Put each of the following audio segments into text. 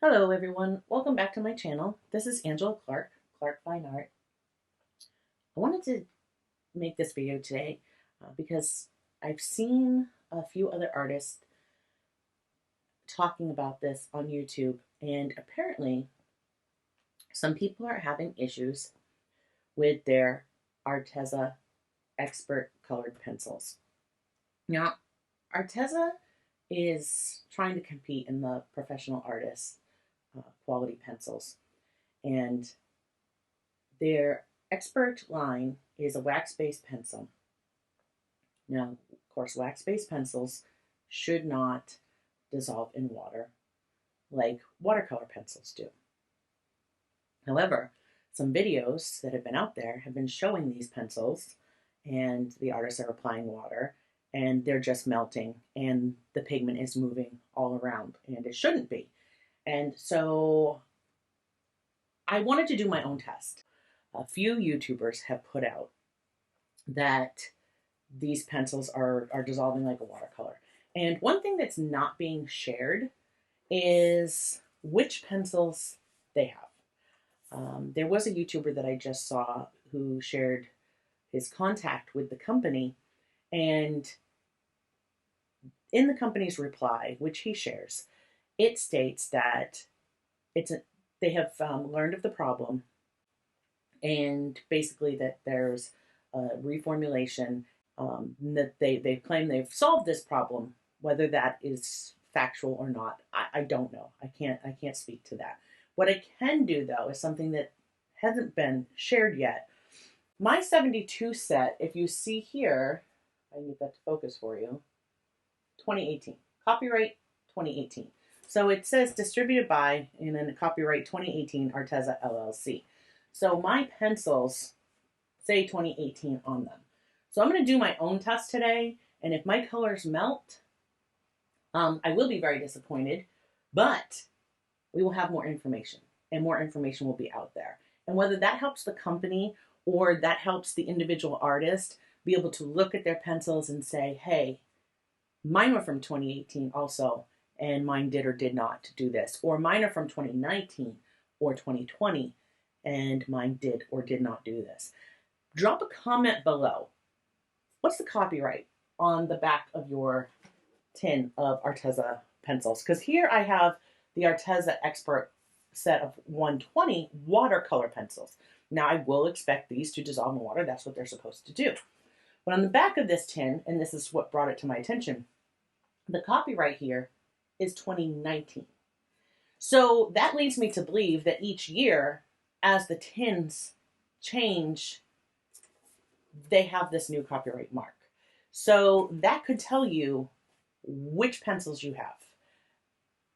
Hello everyone, welcome back to my channel. This is Angela Clark Fine Art. I wanted to make this video today because I've seen a few other artists talking about this on YouTube, and apparently some people are having issues with their Arteza Expert Colored Pencils. Now, Arteza is trying to compete in the professional artist quality pencils, and their expert line is a wax-based pencil. Now, of course, wax-based pencils should not dissolve in water like watercolor pencils do. However, some videos that have been out there have been showing these pencils, and the artists are applying water and they're just melting and the pigment is moving all around, and it shouldn't be. And so I wanted to do my own test. A few YouTubers have put out that these pencils are dissolving like a watercolor. And one thing that's not being shared is which pencils they have. There was a YouTuber that I just saw who shared his contact with the company, and in the company's reply, which he shares, it states that they have learned of the problem, and basically that there's a reformulation, that they claim they've solved this problem. Whether that is factual or not, I don't know. I can't speak to that. What I can do though is something that hasn't been shared yet. My 72 set, if you see here, I need that to focus for you, 2018. Copyright 2018. So it says distributed by, and then copyright 2018 Arteza LLC. So my pencils say 2018 on them. So I'm going to do my own test today, and if my colors melt, I will be very disappointed, but we will have more information, and more information will be out there. And whether that helps the company or that helps the individual artist be able to look at their pencils and say, hey, mine were from 2018 also, and mine did or did not do this. Or mine are from 2019 or 2020, and mine did or did not do this. Drop a comment below. What's the copyright on the back of your tin of Arteza pencils? Because here I have the Arteza Expert set of 120 watercolor pencils. Now I will expect these to dissolve in water. That's what they're supposed to do. But on the back of this tin, and this is what brought it to my attention, the copyright here is 2019. So that leads me to believe that each year, as the tins change, they have this new copyright mark. So that could tell you which pencils you have.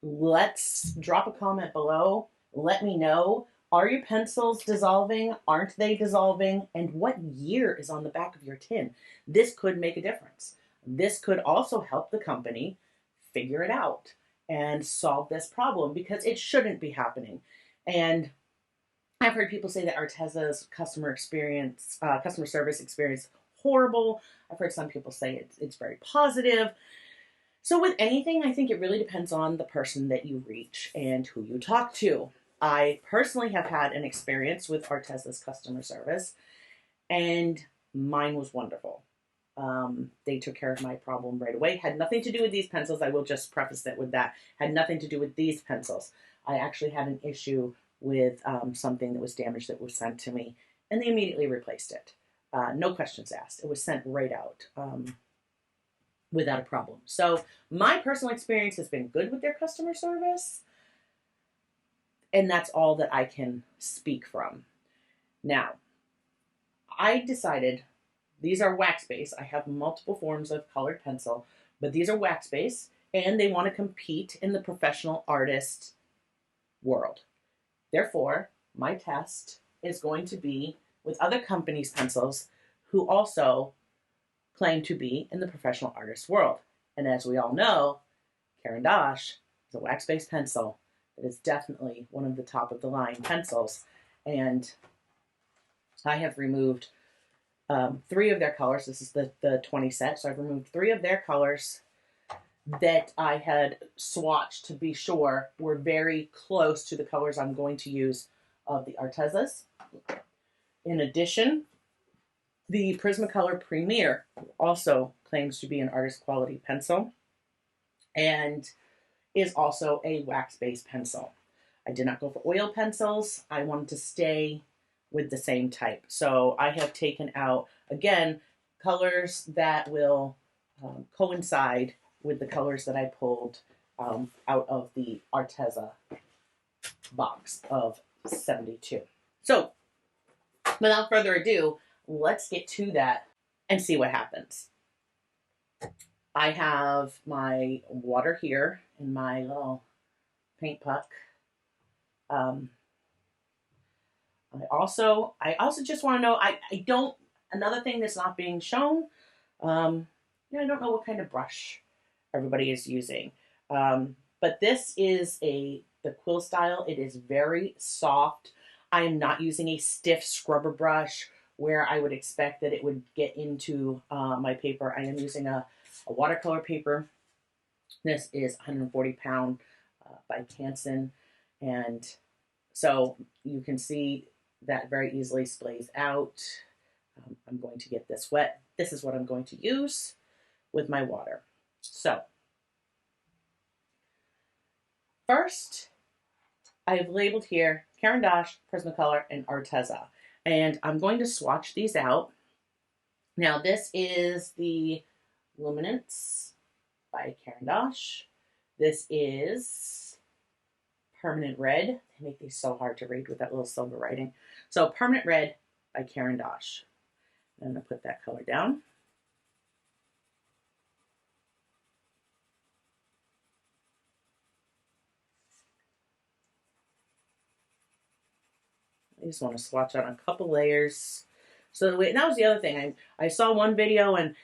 Let's drop a comment below. Let me know. Are your pencils dissolving? Aren't they dissolving? And what year is on the back of your tin? This could make a difference. This could also help the company figure it out and solve this problem, because it shouldn't be happening. And I've heard people say that Arteza's customer service experience horrible. I've heard some people say it's very positive. So with anything, I think it really depends on the person that you reach and who you talk to. I personally have had an experience with Arteza's customer service, and mine was wonderful. They took care of my problem right away. Had nothing to do with these pencils. I will just preface it with that. Had nothing to do with these pencils. I actually had an issue with something that was damaged that was sent to me, and they immediately replaced it. No questions asked. It was sent right out without a problem. So my personal experience has been good with their customer service, and that's all that I can speak from. Now, I decided these are wax-based. I have multiple forms of colored pencil, but these are wax-based, and they want to compete in the professional artist world. Therefore, my test is going to be with other companies' pencils who also claim to be in the professional artist world. And as we all know, Caran d'Ache is a wax-based pencil that is definitely one of the top of the line pencils. And I have removed 3 of their colors. This is the 20 set, so I've removed 3 of their colors that I had swatched to be sure were very close to the colors I'm going to use of the Artezas. In addition, the Prismacolor Premier also claims to be an artist quality pencil and is also a wax-based pencil. I did not go for oil pencils. I wanted to stay with the same type. So I have taken out, again, colors that will coincide with the colors that I pulled out of the Arteza box of 72. So without further ado, let's get to that and see what happens. I have my water here in my little paint puck. I also just want to know, I don't, another thing that's not being shown, I don't know what kind of brush everybody is using. But this is the quill style. It is very soft. I am not using a stiff scrubber brush where I would expect that it would get into my paper. I am using a watercolor paper. This is 140 pound by Canson. And so you can see that very easily splays out. I'm going to get this wet. This is what I'm going to use with my water. So first, I have labeled here Caran d'Ache, Prismacolor, and Arteza. And I'm going to swatch these out. Now this is the Luminance by Caran d'Ache. This is Permanent Red. They make these so hard to read with that little silver writing. So Permanent Red by Caran d'Ache. I'm going to put that color down. I just want to swatch out a couple layers. So that was the other thing. I saw one video and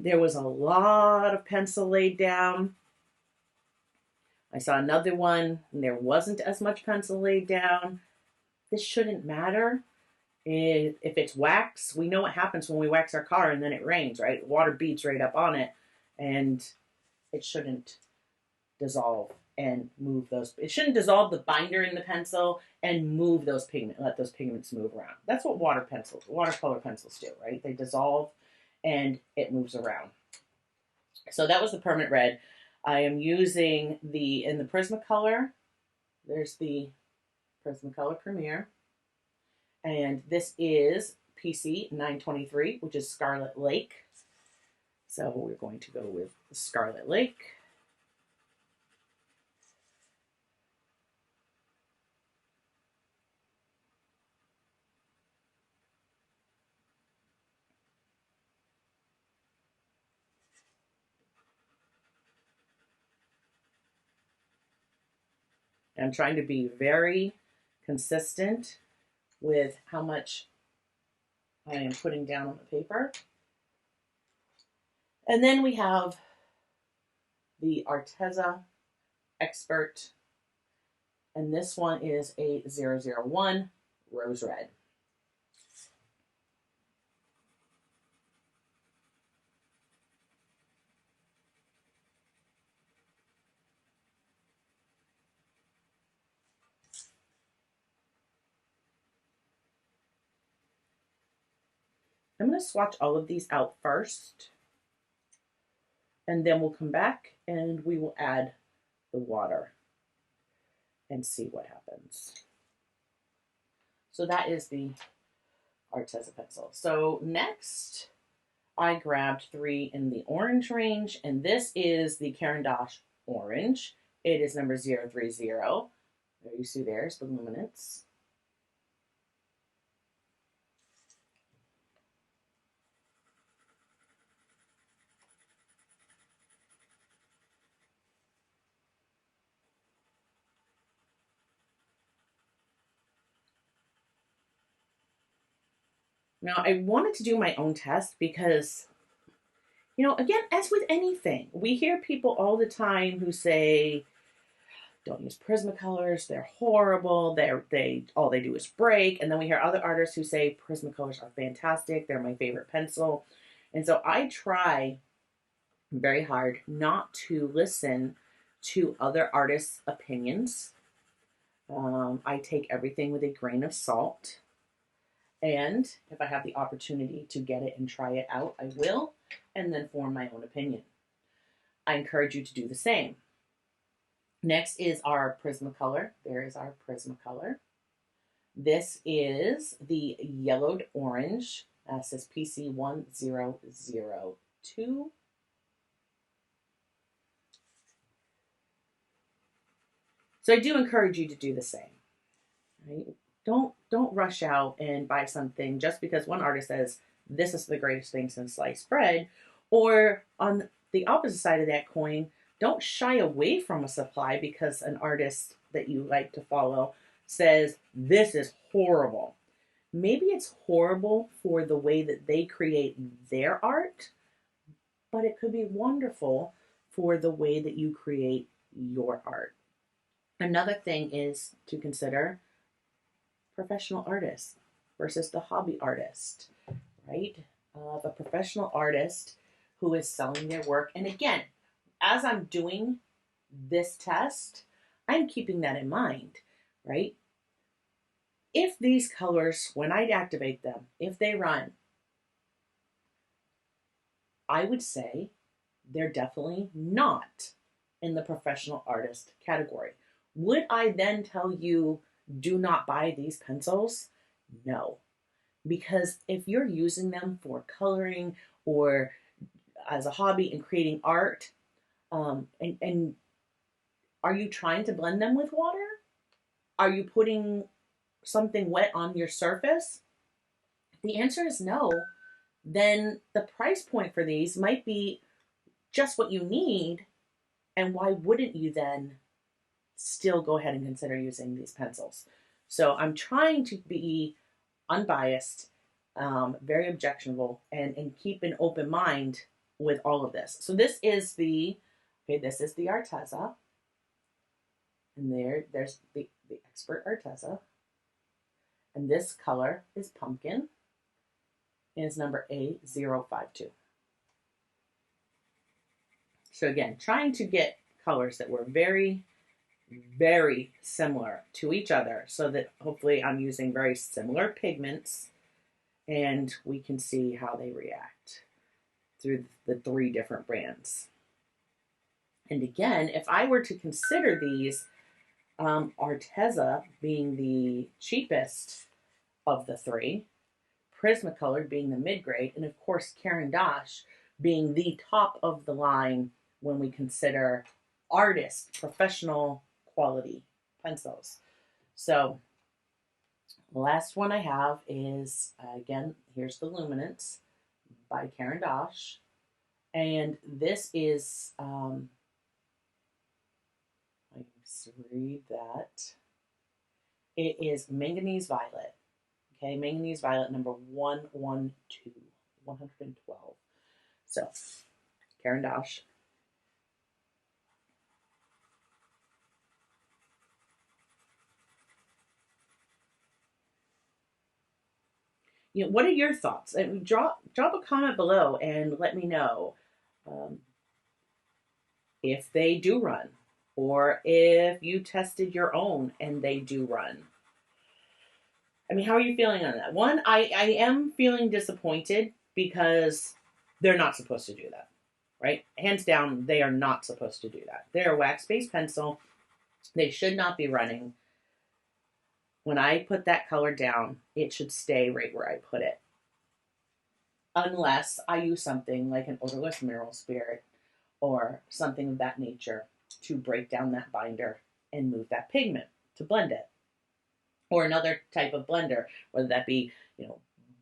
there was a lot of pencil laid down. I saw another one and there wasn't as much pencil laid down. This shouldn't matter. If it's wax, we know what happens when we wax our car and then it rains, right? Water beats right up on it and it shouldn't dissolve and move those. It shouldn't dissolve the binder in the pencil and move those pigments, let those pigments move around. That's what watercolor pencils do, right? They dissolve and it moves around. So that was the Permanent Red. I am using in the Prismacolor, there's the Prismacolor Premier. And this is PC 923, which is Scarlet Lake. So we're going to go with Scarlet Lake. I'm trying to be very consistent with how much I am putting down on the paper. And then we have the Arteza Expert, and this one is a 001 Rose Red. I'm going to swatch all of these out first, and then we'll come back and we will add the water and see what happens. So that is the Arteza pencil. So next, I grabbed 3 in the orange range, and this is the Caran d'Ache Orange. It is number 030. There you see there's the luminance. Now, I wanted to do my own test because, again, as with anything, we hear people all the time who say, don't use Prismacolors, they're horrible, all they do is break. And then we hear other artists who say Prismacolors are fantastic, they're my favorite pencil. And so I try very hard not to listen to other artists' opinions. I take everything with a grain of salt. And if I have the opportunity to get it and try it out, I will, and then form my own opinion. I encourage you to do the same. Next is our Prismacolor. There is our Prismacolor. This is the yellowed orange. It says PC1002. So I do encourage you to do the same. Right? Don't rush out and buy something just because one artist says this is the greatest thing since sliced bread, or on the opposite side of that coin, don't shy away from a supply because an artist that you like to follow says this is horrible. Maybe it's horrible for the way that they create their art, but it could be wonderful for the way that you create your art. Another thing is to consider professional artist versus the hobby artist, right? The professional artist who is selling their work. And again, as I'm doing this test, I'm keeping that in mind, right? If these colors, when I activate them, if they run, I would say they're definitely not in the professional artist category. Would I then tell you, do not buy these pencils? No. Because if you're using them for coloring or as a hobby and creating art, and are you trying to blend them with water? Are you putting something wet on your surface? If the answer is no, then the price point for these might be just what you need. And why wouldn't you then still go ahead and consider using these pencils? So I'm trying to be unbiased, very objectionable, and keep an open mind with all of this. So this is the Arteza, and there's the Expert Arteza, and this color is pumpkin, and it's number A052. So again, trying to get colors that were very, very similar to each other so that hopefully I'm using very similar pigments and we can see how they react through the 3 different brands. And again, if I were to consider these, Arteza being the cheapest of the 3, Prismacolor being the mid-grade, and of course Caran d'Ache being the top of the line when we consider artist, professional quality pencils. So the last one I have is, again, here's the Luminance by Caran d'Ache. And this is, I can read that. It is Manganese Violet. Okay, Manganese Violet number 112. So, Caran d'Ache. What are your thoughts? And drop a comment below and let me know if they do run, or if you tested your own and they do run. I mean, how are you feeling on that? One, I am feeling disappointed because they're not supposed to do that, right? Hands down, they are not supposed to do that. They're a wax-based pencil. They should not be running. When I put that color down, it should stay right where I put it. Unless I use something like an odorless mineral spirit or something of that nature to break down that binder and move that pigment to blend it. Or another type of blender, whether that be,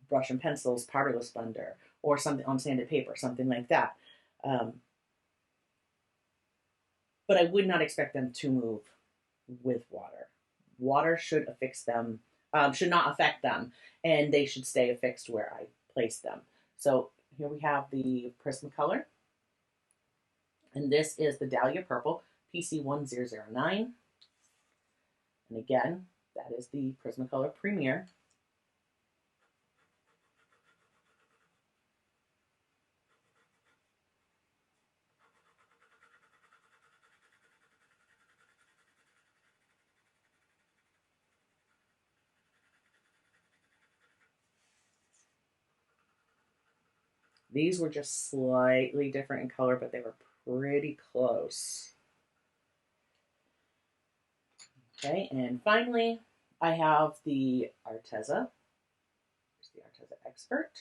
brush and pencils, powderless blender, or something on sanded paper, something like that. But I would not expect them to move with water. Water should affix them, should not affect them, and they should stay affixed where I place them. So here we have the Prismacolor, and this is the Dahlia Purple, PC1009. And again, that is the Prismacolor Premier. These were just slightly different in color, but they were pretty close. Okay, and finally, I have the Arteza. Here's the Arteza Expert.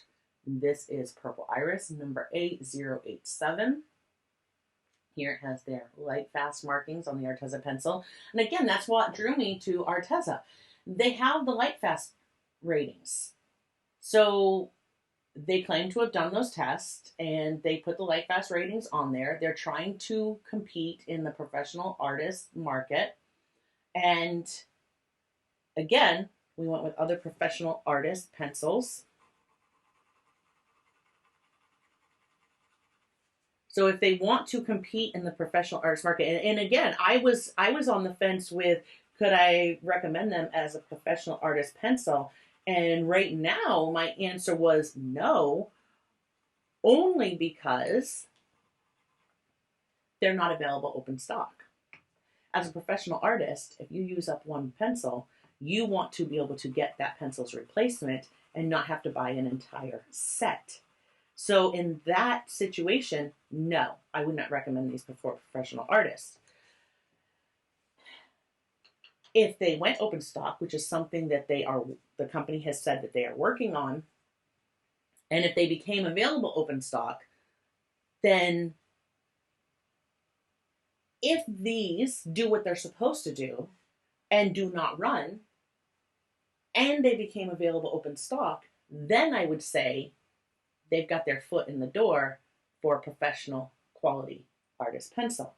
This is Purple Iris, number 8087. Here it has their light fast markings on the Arteza pencil. And again, that's what drew me to Arteza. They have the light fast ratings. So they claim to have done those tests and they put the light fast ratings on there. They're trying to compete in the professional artist market. And again, we went with other professional artist pencils. So if they want to compete in the professional artist market, and again, I was on the fence with, could I recommend them as a professional artist pencil? And right now, my answer was no, only because they're not available open stock. As a professional artist, if you use up one pencil, you want to be able to get that pencil's replacement and not have to buy an entire set. So in that situation, no, I would not recommend these for professional artists. If they went open stock, which is something that the company has said that they are working on, and if they became available open stock, then if these do what they're supposed to do and do not run, and they became available open stock, then I would say they've got their foot in the door for a professional quality artist pencil.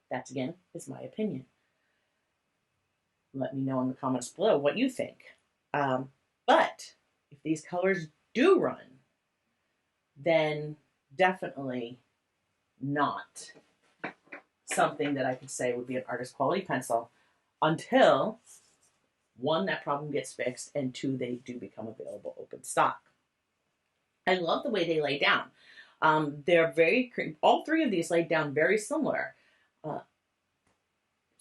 That, again, is my opinion. Let me know in the comments below what you think. But if these colors do run, then definitely not something that I could say would be an artist quality pencil until, one, that problem gets fixed, and two, they do become available open stock. I love the way they lay down. They're all three of these laid down very similar.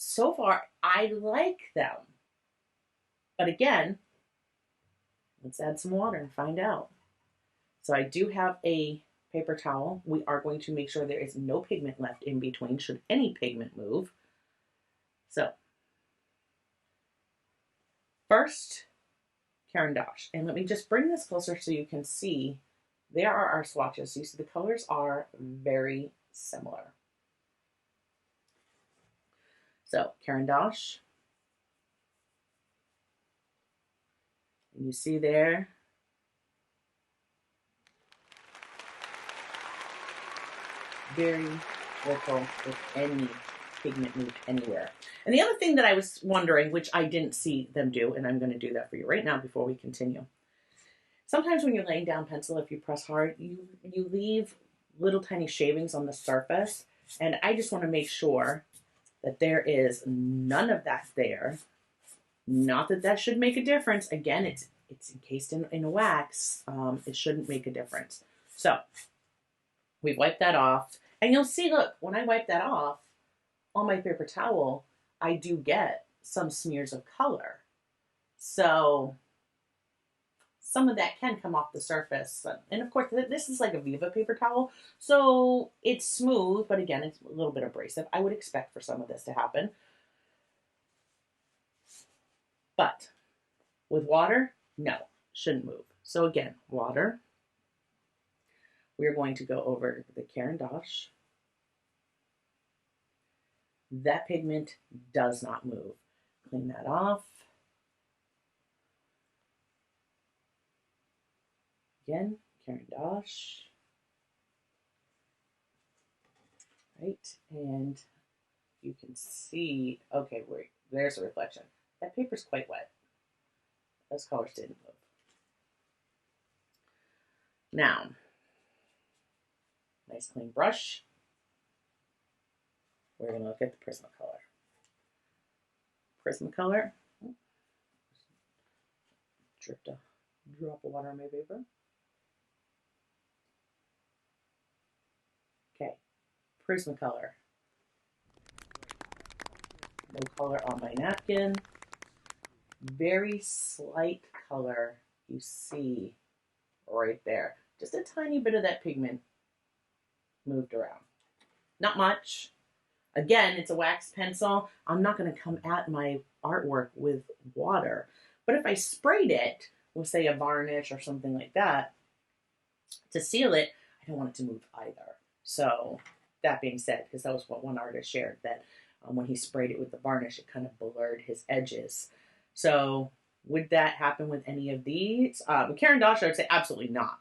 So far, I like them. But again, let's add some water and find out. So I do have a paper towel. We are going to make sure there is no pigment left in between should any pigment move. So first, Caran d'Ache. And let me just bring this closer so you can see. There are our swatches. You see the colors are very similar. So Caran d'Ache. And you see there, very little, if any, pigment moved anywhere. And the other thing that I was wondering, which I didn't see them do, and I'm going to do that for you right now before we continue. Sometimes when you're laying down pencil, if you press hard, you leave little tiny shavings on the surface. And I just want to make sure that there is none of that there. Not that that should make a difference. Again, it's encased in a wax. It shouldn't make a difference. So we've wiped that off. And you'll see, look, when I wipe that off on my paper towel, I do get some smears of color. So some of that can come off the surface. And of course, this is like a Viva paper towel. So it's smooth, but again, it's a little bit abrasive. I would expect for some of this to happen. But with water, no, shouldn't move. So again, water. We're going to go over the Caran d'Ache. That pigment does not move. Clean that off. Again, Caran d'Ache. Right, and you can see, okay, wait, there's a reflection. That paper's quite wet. Those colors didn't move. Now, nice clean brush. We're going to look at the Prismacolor. Prismacolor. Dripped a drop of water on my paper. Okay, Prismacolor. No color on my napkin. Very slight color you see right there. just a tiny bit of that pigment moved around. Not much. Again, it's a wax pencil. I'm not going to come at my artwork with water. But if I sprayed it with, say, a varnish or something like that to seal it, I don't want it to move either. So that being said, because that was what one artist shared, that when he sprayed it with the varnish, it kind of blurred his edges. So would that happen with any of these? With Caran d'Ache, I would say absolutely not.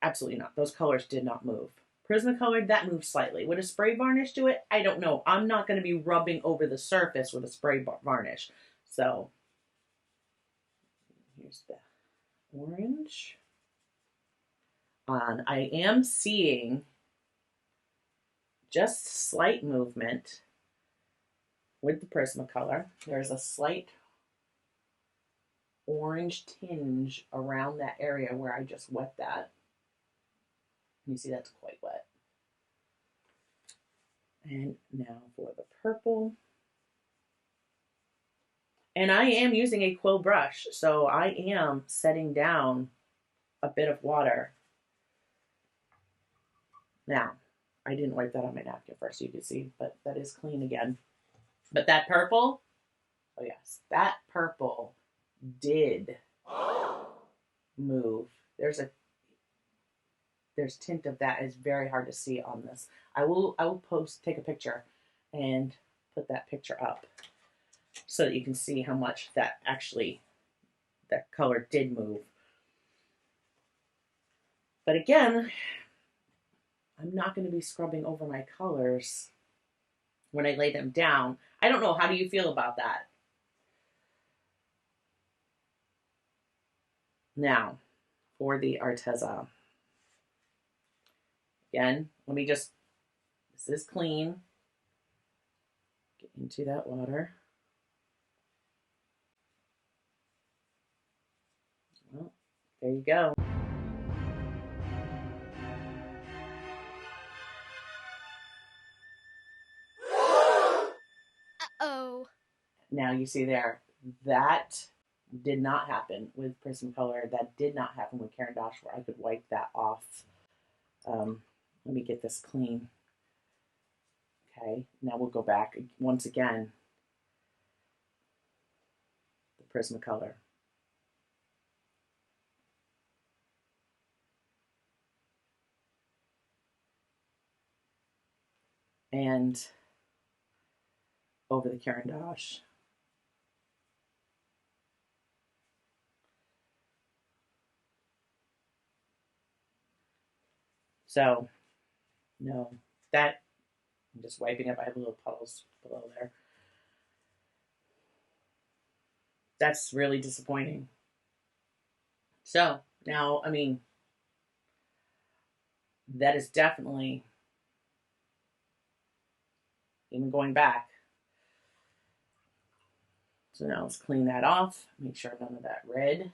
Absolutely not. Those colors did not move. Prismacolor, that moves slightly. Would a spray varnish do it? I don't know. I'm not going to be rubbing over the surface with a spray varnish. So here's the orange. I am seeing just slight movement with the Prismacolor. There's a slight orange tinge around that area where I just wet that. You see that's quite wet. And now for the purple. And I am using a quill brush, so I am setting down a bit of water. Now, I didn't wipe that on my napkin first so you could see, but that is clean again. But that purple, oh yes, that purple did move. There's tint of that. It's very hard to see on this. I will take a picture and put that picture up so that you can see how much that color did move. But again, I'm not going to be scrubbing over my colors when I lay them down. I don't know. How do you feel about that? Now, for the Arteza. Again, this is clean. Get into that water. Well, there you go. Uh-oh. Now you see there, that did not happen with Prismacolor. That did not happen with Caran d'Ache, where I could wipe that off. Let me get this clean. Okay, now we'll go back once again. The Prismacolor. And over the Caran d'Ache. So, no, that, I'm just wiping up. I have little puddles below there. That's really disappointing. So, now, I mean, that is definitely, even going back. So now let's clean that off. Make sure none of that red.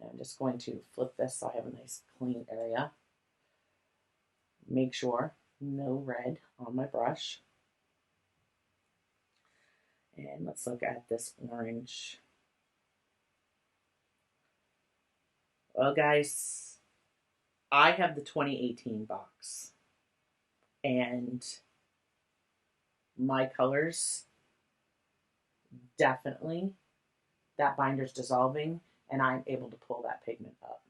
And I'm just going to flip this so I have a nice clean area. Make sure no red on my brush. And let's look at this orange. Well, guys, I have the 2018 box. And my colors, definitely, that binder's dissolving, and I'm able to pull that pigment up.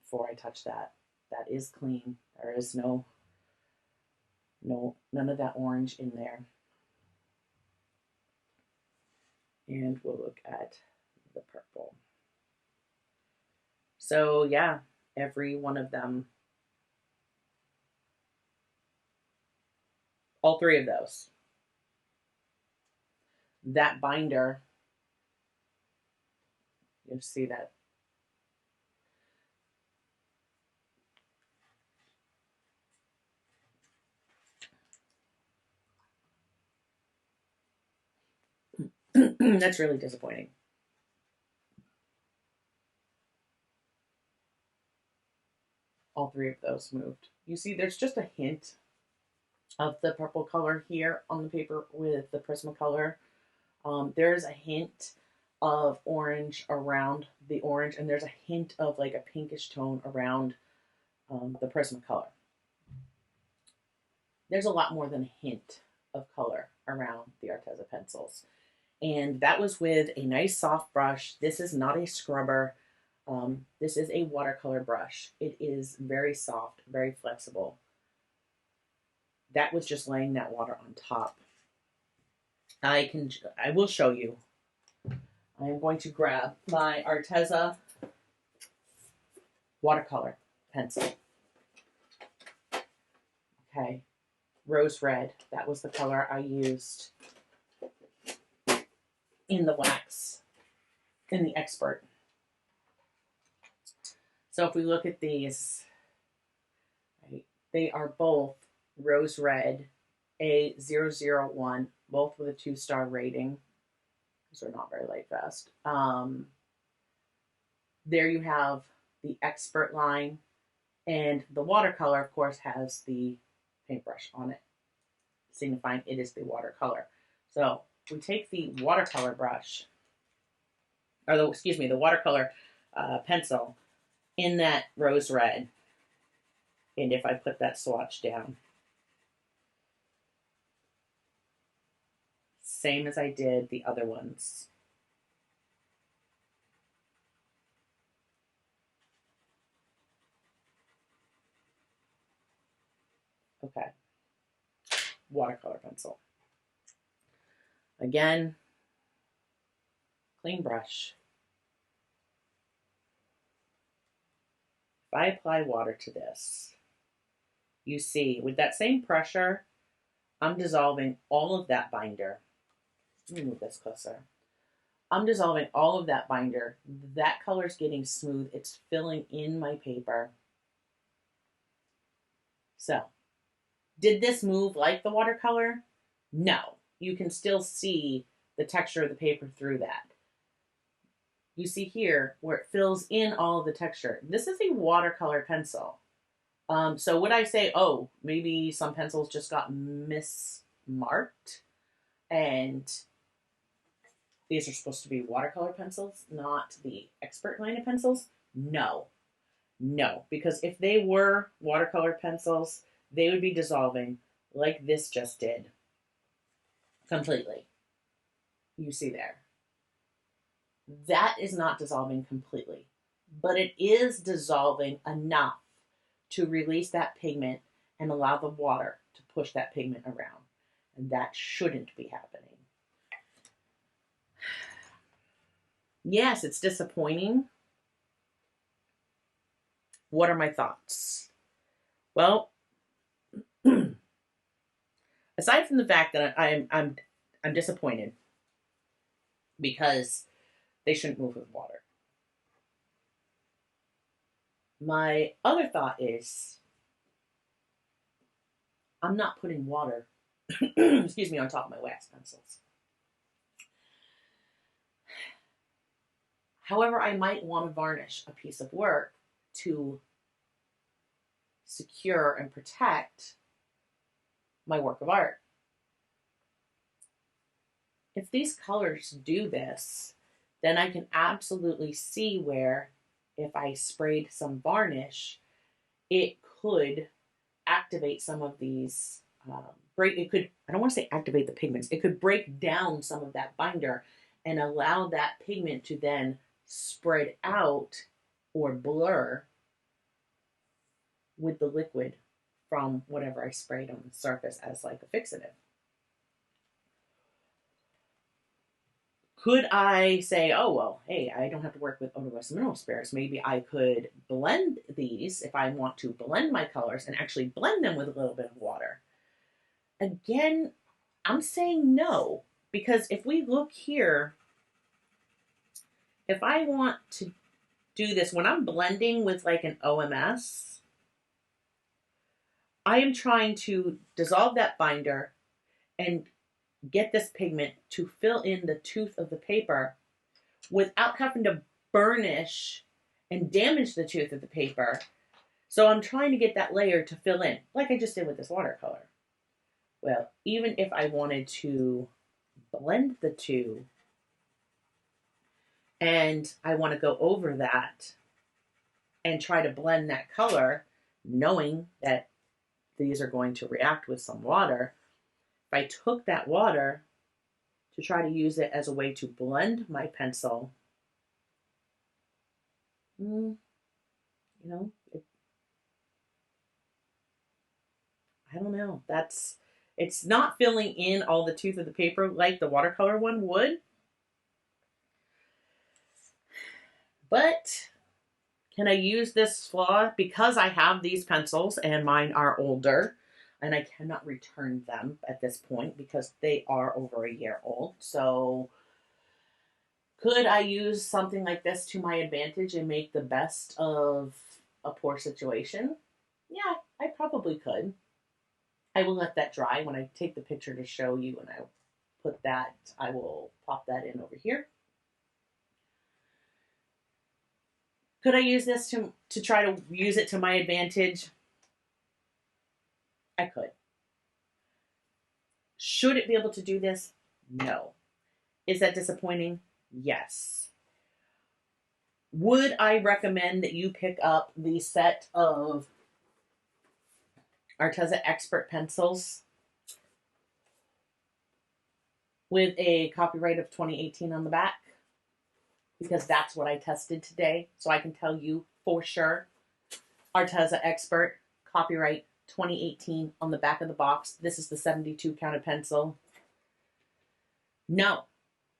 Before I touch that, that is clean. There is none of that orange in there. And we'll look at the purple. So yeah, every one of them, all three of those. That binder, you'll see that. That's really disappointing. All three of those moved. You see, there's just a hint of the purple color here on the paper with the Prismacolor. There's a hint of orange around the orange, and there's a hint of like a pinkish tone around the Prismacolor. There's a lot more than a hint of color around the Arteza pencils. And that was with a nice soft brush. This is not a scrubber. This is a watercolor brush. It is very soft, very flexible. That was just laying that water on top. I will show you. I am going to grab my Arteza watercolor pencil. Okay, rose red. That was the color I used in the wax, in the Expert. So if we look at these, right, they are both rose red, A001, both with a 2-star rating. These are not very light fast. There you have the Expert line, and the watercolor, of course, has the paintbrush on it, signifying it is the watercolor. So we take the watercolor brush, or the watercolor pencil in that rose red, and if I put that swatch down, same as I did the other ones. Okay, watercolor pencil. Again, clean brush. If I apply water to this, you see, with that same pressure, I'm dissolving all of that binder. Let me move this closer. I'm dissolving all of that binder. That color's getting smooth. It's filling in my paper. So, did this move like the watercolor? No. You can still see the texture of the paper through that. You see here where it fills in all of the texture. This is a watercolor pencil. So would I say, oh, maybe some pencils just got mismarked and these are supposed to be watercolor pencils, not the Expert line of pencils? No. No, because if they were watercolor pencils, they would be dissolving like this just did. Completely. You see there. That is not dissolving completely, but it is dissolving enough to release that pigment and allow the water to push that pigment around. And that shouldn't be happening. Yes, it's disappointing. What are my thoughts? Well, aside from the fact that I'm disappointed because they shouldn't move with water. My other thought is I'm not putting water, excuse me, on top of my wax pencils. However, I might want to varnish a piece of work to secure and protect my work of art. If these colors do this, then I can absolutely see where if I sprayed some varnish, it could activate some of these, I don't want to say activate the pigments, it could break down some of that binder and allow that pigment to then spread out or blur with the liquid from whatever I sprayed on the surface as like a fixative. Could I say, oh, well, hey, I don't have to work with odorless mineral spirits. Maybe I could blend these if I want to blend my colors and actually blend them with a little bit of water. Again, I'm saying no, because if we look here, if I want to do this, when I'm blending with like an OMS, I am trying to dissolve that binder and get this pigment to fill in the tooth of the paper without having to burnish and damage the tooth of the paper. So I'm trying to get that layer to fill in, like I just did with this watercolor. Well, even if I wanted to blend the two and I want to go over that and try to blend that color, knowing that these are going to react with some water, if I took that water to try to use it as a way to blend my pencil, you know, I don't know. It's not filling in all the tooth of the paper like the watercolor one would. But can I use this flaw? Because I have these pencils and mine are older and I cannot return them at this point because they are over a year old. So could I use something like this to my advantage and make the best of a poor situation? Yeah, I probably could. I will let that dry. When I take the picture to show you and I'll put that, I will pop that in over here. Could I use this to try to use it to my advantage? I could. Should it be able to do this? No. Is that disappointing? Yes. Would I recommend that you pick up the set of Arteza Expert Pencils with a copyright of 2018 on the back? Because that's what I tested today. So I can tell you for sure. Arteza Expert, copyright 2018 on the back of the box. This is the 72 counted pencil. No,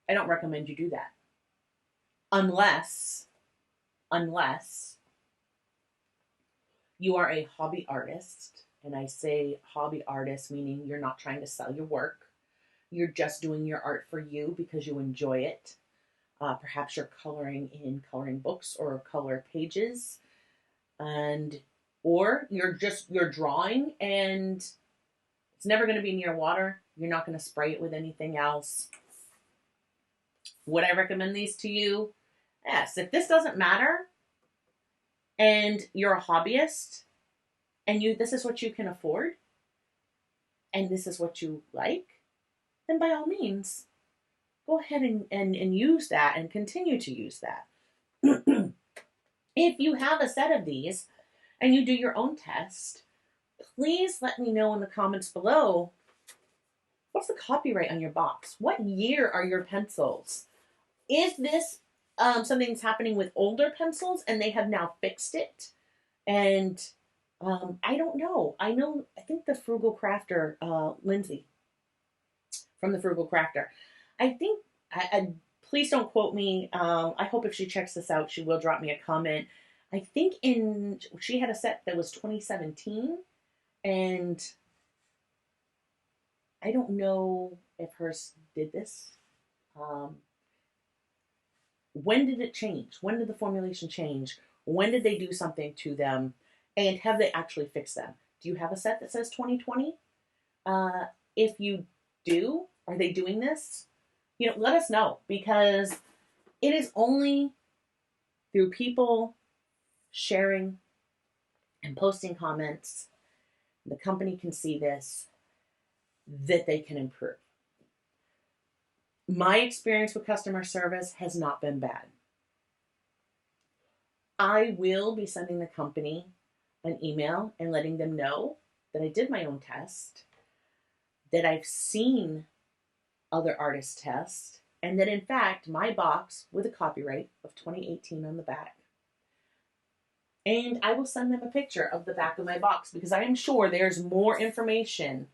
I don't recommend you do that. Unless you are a hobby artist. And I say hobby artist, meaning you're not trying to sell your work. You're just doing your art for you because you enjoy it. Perhaps you're coloring in coloring books or color pages, or you're drawing and it's never going to be near water. You're not going to spray it with anything else. Would I recommend these to you? Yes. If this doesn't matter and you're a hobbyist and this is what you can afford and this is what you like, then by all means, go ahead and use that and continue to use that. If you have a set of these and you do your own test, please let me know in the comments below, what's the copyright on your box? What year are your pencils? Is this something that's happening with older pencils and they have now fixed it? And I don't know. I think the Frugal Crafter, Lindsay from the Frugal Crafter, I think, please don't quote me. I hope if she checks this out, she will drop me a comment. I think she had a set that was 2017, and I don't know if hers did this. When did it change? When did the formulation change? When did they do something to them? And have they actually fixed them? Do you have a set that says 2020? If you do, are they doing this? Let us know, because it is only through people sharing and posting comments, the company can see this, that they can improve. My experience with customer service has not been bad. I will be sending the company an email and letting them know that I did my own test, that I've seen other artists' tests, and that in fact my box with a copyright of 2018 on the back. And I will send them a picture of the back of my box because I am sure there's more information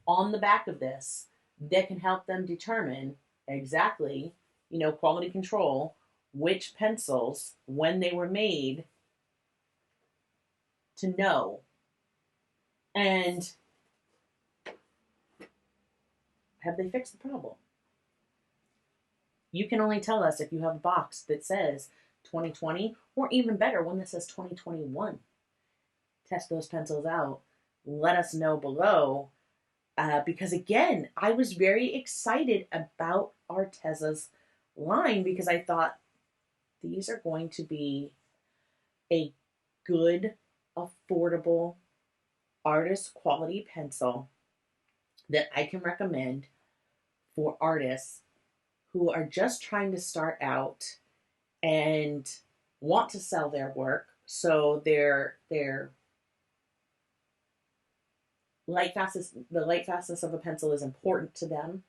on the back of this that can help them determine exactly, quality control, which pencils, when they were made, to know. And have they fixed the problem? You can only tell us if you have a box that says 2020, or even better, one that says 2021. Test those pencils out. Let us know below. Because again, I was very excited about Arteza's line because I thought these are going to be a good, affordable, artist quality pencil that I can recommend for artists who are just trying to start out and want to sell their work. So their the light fastness of a pencil is important to them.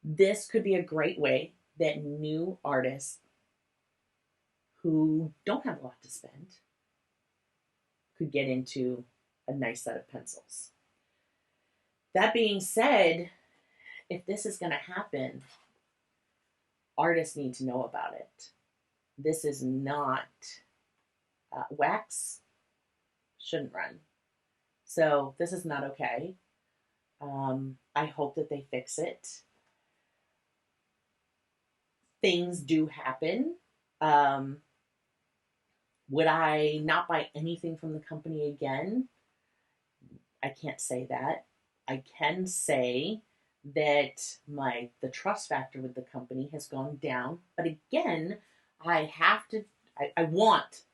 This could be a great way that new artists who don't have a lot to spend could get into a nice set of pencils. That being said, if this is going to happen, artists need to know about it. This is not wax shouldn't run. So this is not okay. I hope that they fix it. Things do happen. Would I not buy anything from the company again? I can't say that. I can say that the trust factor with the company has gone down. But again, I want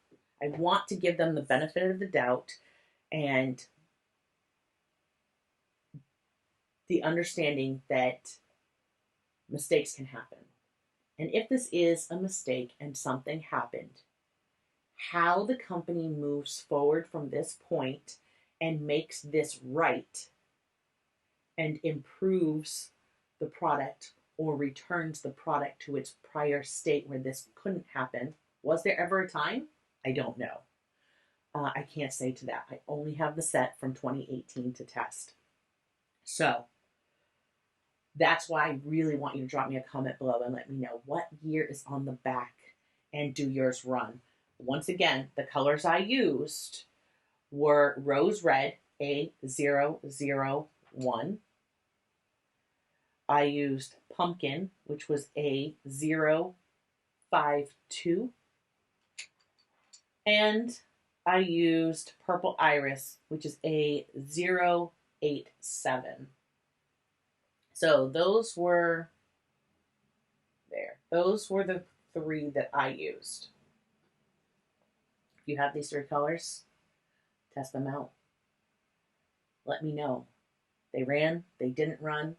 to give them the benefit of the doubt and the understanding that mistakes can happen. And if this is a mistake and something happened, how the company moves forward from this point and makes this right and improves the product or returns the product to its prior state where this couldn't happen. Was there ever a time? I don't know. I can't say to that. I only have the set from 2018 to test. So that's why I really want you to drop me a comment below and let me know what year is on the back and do yours run. Once again, the colors I used were Rose Red A001. I used Pumpkin, which was A052. And I used Purple Iris, which is A087. So those were there. Those were the three that I used. If you have these three colors, test them out. Let me know. They ran, they didn't run,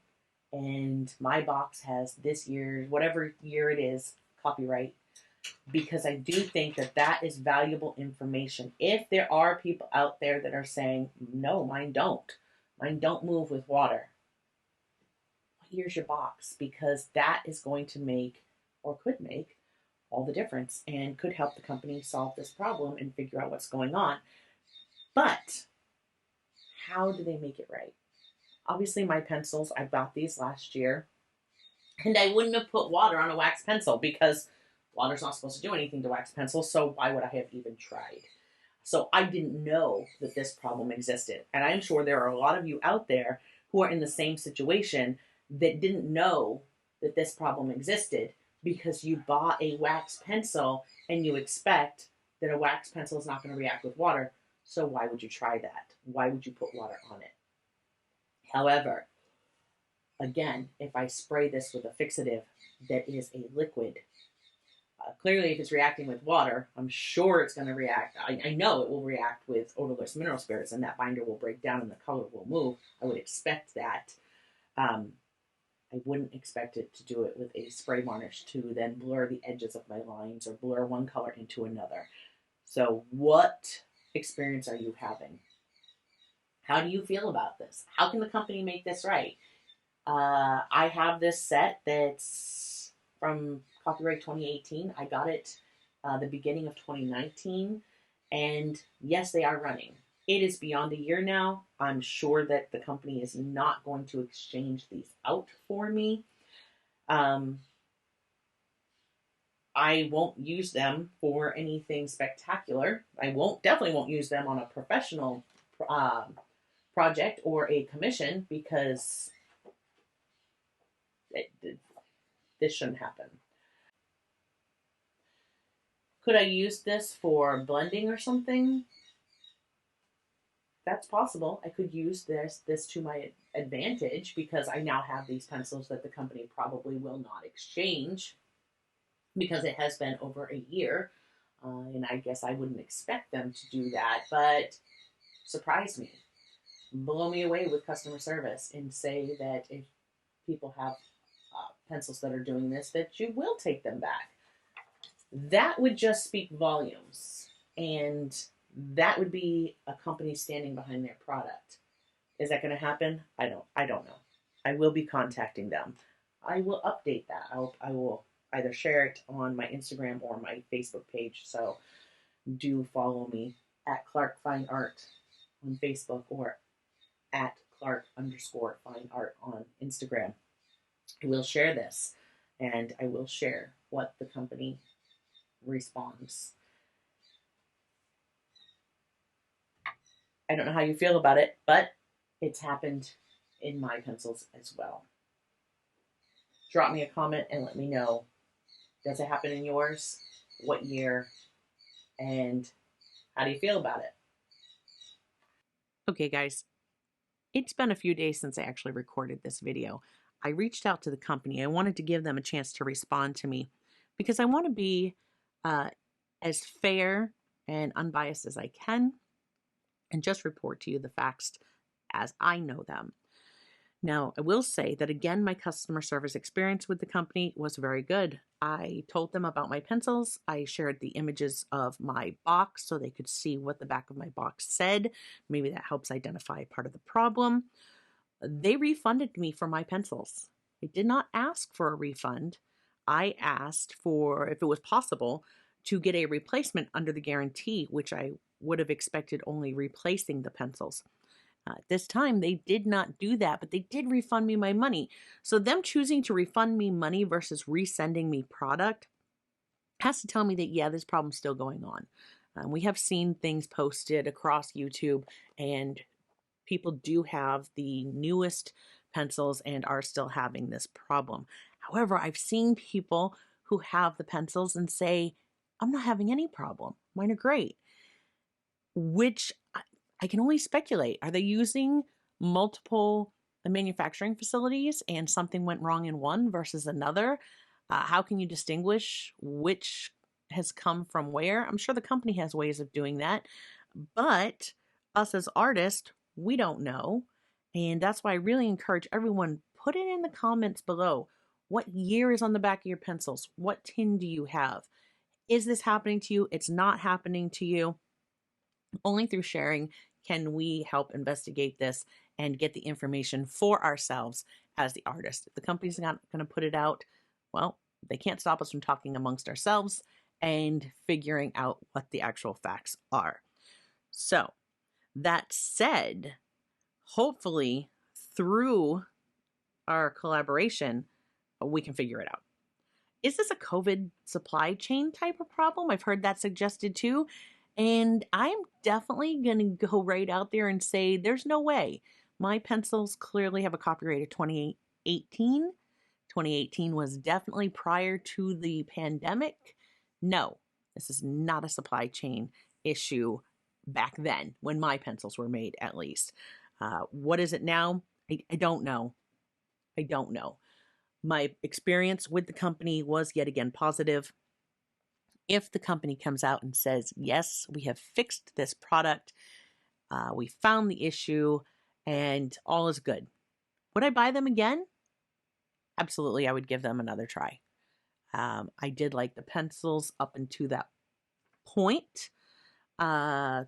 and my box has this year's, whatever year it is, copyright, because I do think that that is valuable information. If there are people out there that are saying, no, mine don't move with water, here's your box, because that is going to make, or could make, all the difference and could help the company solve this problem and figure out what's going on. But how do they make it right? Obviously, my pencils, I bought these last year, and I wouldn't have put water on a wax pencil because water's not supposed to do anything to wax pencils, so why would I have even tried? So I didn't know that this problem existed. And I'm sure there are a lot of you out there who are in the same situation that didn't know that this problem existed because you bought a wax pencil and you expect that a wax pencil is not going to react with water. So why would you try that? Why would you put water on it? However, again, if I spray this with a fixative that is a liquid, clearly if it's reacting with water, I'm sure it's going to react. I know it will react with odorless mineral spirits, and that binder will break down and the color will move. I would expect that. I wouldn't expect it to do it with a spray varnish to then blur the edges of my lines or blur one color into another. So what experience are you having? How do you feel about this? How can the company make this right? I have this set that's from copyright 2018. I got it the beginning of 2019. And yes, they are running. It is beyond a year now. I'm sure that the company is not going to exchange these out for me. I won't use them for anything spectacular. I definitely won't use them on a professional project or a commission because this shouldn't happen. Could I use this for blending or something? That's possible. I could use this to my advantage because I now have these pencils that the company probably will not exchange because it has been over a year. And I guess I wouldn't expect them to do that, but surprise me. blow me away with customer service and say that if people have pencils that are doing this, that you will take them back. That would just speak volumes, and that would be a company standing behind their product. Is that going to happen? I don't know. I will be contacting them. I will update that. I will either share it on my Instagram or my Facebook page. So do follow me at Clark Fine Art on Facebook or at Clark_Fine Art on Instagram. I will share this, and I will share what the company responds. I don't know how you feel about it, but it's happened in my pencils as well. Drop me a comment and let me know. Does it happen in yours? What year? And how do you feel about it? Okay, guys, it's been a few days since I actually recorded this video. I reached out to the company. I wanted to give them a chance to respond to me because I want to be as fair and unbiased as I can and just report to you the facts as I know them. Now, I will say that, again, my customer service experience with the company was very good. I told them about my pencils. I shared the images of my box so they could see what the back of my box said. Maybe that helps identify part of the problem. They refunded me for my pencils. I did not ask for a refund. I asked for, if it was possible, to get a replacement under the guarantee, which I would have expected only replacing the pencils. This time, they did not do that, but they did refund me my money. So them choosing to refund me money versus resending me product has to tell me that, yeah, this problem's still going on. We have seen things posted across YouTube, and people do have the newest pencils and are still having this problem. However, I've seen people who have the pencils and say, I'm not having any problem. Mine are great. Which I can only speculate. Are they using multiple manufacturing facilities and something went wrong in one versus another? How can you distinguish which has come from where? I'm sure the company has ways of doing that, but us as artists, we don't know. And that's why I really encourage everyone, put it in the comments below. What year is on the back of your pencils? What tin do you have? Is this happening to you? It's not happening to you. Only through sharing can we help investigate this and get the information for ourselves as the artist. If the company's not going to put it out, well, they can't stop us from talking amongst ourselves and figuring out what the actual facts are. So, that said, hopefully through our collaboration, we can figure it out. Is this a COVID supply chain type of problem? I've heard that suggested too. And I'm definitely going to go right out there and say there's no way. My pencils clearly have a copyright of 2018. 2018 was definitely prior to the pandemic. No, this is not a supply chain issue back then when my pencils were made, at least. What is it now? I don't know. I don't know. My experience with the company was yet again positive. If the company comes out and says, yes, we have fixed this product, we found the issue, and all is good. Would I buy them again? Absolutely, I would give them another try. I did like the pencils up until that point. The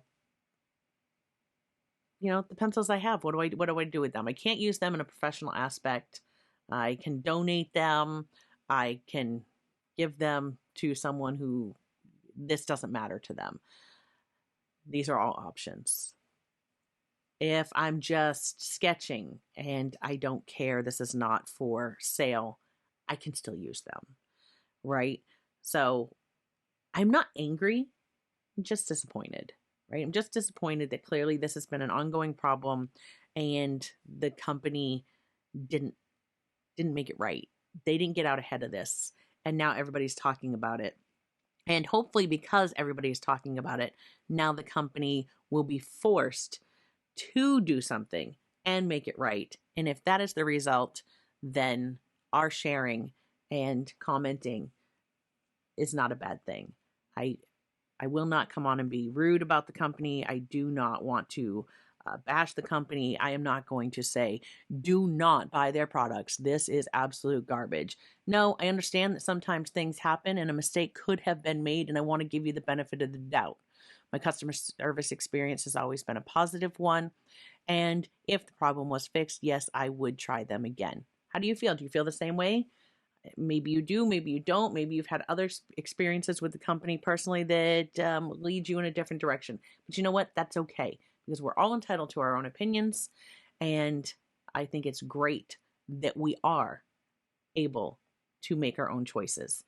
pencils I have, what do I do with them? I can't use them in a professional aspect. I can donate them. I can give them to someone who this doesn't matter to them. These are all options. If I'm just sketching and I don't care, this is not for sale, I can still use them, right? So I'm not angry, I'm just disappointed, right? I'm just disappointed that clearly this has been an ongoing problem and the company didn't make it right. They didn't get out ahead of this, and now everybody's talking about it. And hopefully, because everybody is talking about it, now the company will be forced to do something and make it right. And if that is the result, then our sharing and commenting is not a bad thing. I will not come on and be rude about the company. I do not want to bash the company. I am not going to say, do not buy their products. This is absolute garbage. No, I understand that sometimes things happen and a mistake could have been made, and I want to give you the benefit of the doubt. My customer service experience has always been a positive one. And if the problem was fixed, yes, I would try them again. How do you feel? Do you feel the same way? Maybe you do, maybe you don't. Maybe you've had other experiences with the company personally that lead you in a different direction. But you know what? That's okay, because we're all entitled to our own opinions. And I think it's great that we are able to make our own choices.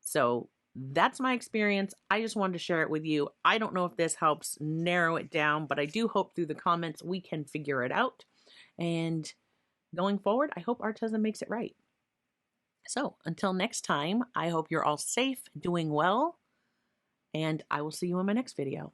So that's my experience. I just wanted to share it with you. I don't know if this helps narrow it down, but I do hope through the comments we can figure it out. And going forward, I hope Arteza makes it right. So until next time, I hope you're all safe, doing well, and I will see you in my next video.